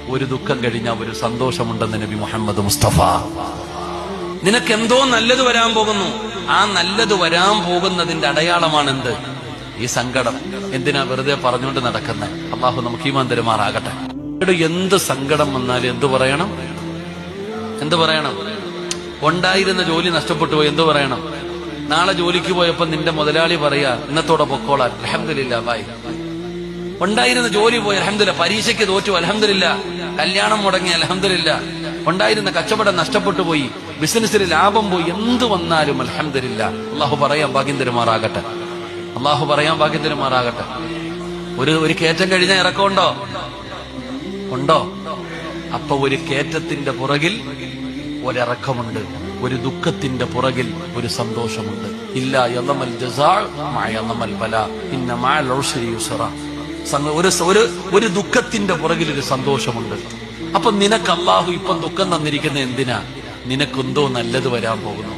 ഒരു ദുഃഖം കഴിഞ്ഞാൽ ഒരു സന്തോഷമുണ്ടെന്ന് നബി മുഹമ്മദ് മുസ്തഫ. നിനക്കെന്തോ നല്ലത് വരാൻ പോകുന്നു. ആ നല്ലത് വരാൻ പോകുന്നതിന്റെ അടയാളമാണെന്ത്? ഈ സങ്കടം. എന്തിനാ വെറുതെ പറഞ്ഞുകൊണ്ട് നടക്കുന്നത്? അള്ളാഹു നമുക്ക് ഈമാൻ തരുമാറാകട്ടെ. എന്ത് സങ്കടം വന്നാലും എന്തു പറയണം? എന്ത് പറയണം? ഉണ്ടായിരുന്ന ജോലി നഷ്ടപ്പെട്ടു പോയി, എന്തു പറയണം? നാളെ ജോലിക്ക് പോയപ്പോ നിന്റെ മുതലാളി പറയാ ഇന്നത്തോടെ പൊക്കോളാൻ, അൽഹംദുലില്ലാ ബായ്. ഉണ്ടായിരുന്ന ജോലി പോയി, അൽഹംദുലില്ലാ. പരീക്ഷയ്ക്ക് തോറ്റു, അൽഹംദുലില്ലാ. കല്യാണം മുടങ്ങി, അൽഹംദുലില്ലാ. ഉണ്ടായിരുന്ന കച്ചവടം നഷ്ടപ്പെട്ടു പോയി, ബിസിനസ്സിൽ ലാഭം പോയി, എന്ത് വന്നാലും അൽഹംദുലില്ലാ. അള്ളാഹു പറയാൻ ഭാഗ്യം തരുമാറാകട്ടെ. അള്ളാഹു പറയാൻ ഭാഗ്യം തരുമാറാകട്ടെ. ഒരു കയറ്റം കഴിഞ്ഞാൽ ഇറക്കമുണ്ടോ? ഉണ്ടോ? അപ്പൊ ഒരു കയറ്റത്തിന്റെ പുറകിൽ ഒരിറക്കമുണ്ട്, ഒരു ദുഃഖത്തിന്റെ പുറകിൽ ഒരു സന്തോഷമുണ്ട്. ഇല്ല യളമൽ ജസാ മഅ യളമൽ ബലാ ഇന്ന മഅൽ ഉസ്രി യുസ്റാ. ഒരു ദുഃഖത്തിന്റെ പുറകിൽ ഒരു സന്തോഷമുണ്ട്. അപ്പൊ നിനക്ക് അള്ളാഹു ഇപ്പം ദുഃഖം തന്നിരിക്കുന്ന എന്തിനാ? നിനക്കെന്തോ നല്ലത് വരാൻ പോകുന്നു.